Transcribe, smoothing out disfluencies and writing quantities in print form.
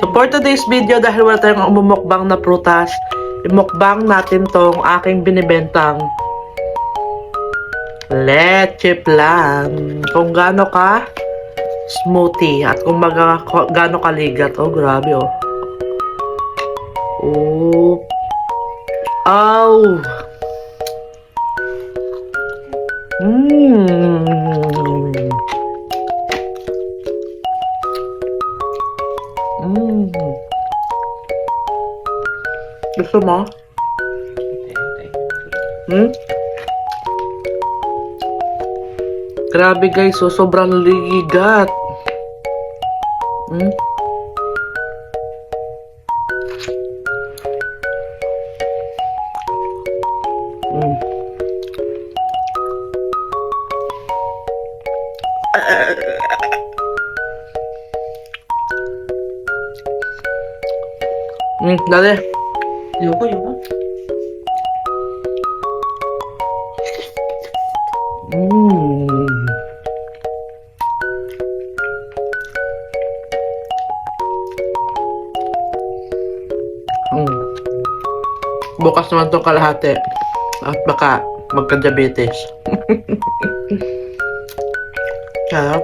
So for today's video, dahil wala tayong umumukbang na prutas, imukbang natin tong aking binibentang leche plan. Kung gaano ka smoothie at kung gaano kaligat. Oh, grabe oh. Oh. Oh. Mmm. Mmm. Gusto mo? Hmm? Grabe guys, so sobrang ligat. Hmm? Hmm. Dali. Ayoko, ayoko. Bukas naman itong kalahati. At baka magka-diabetes. Sarap.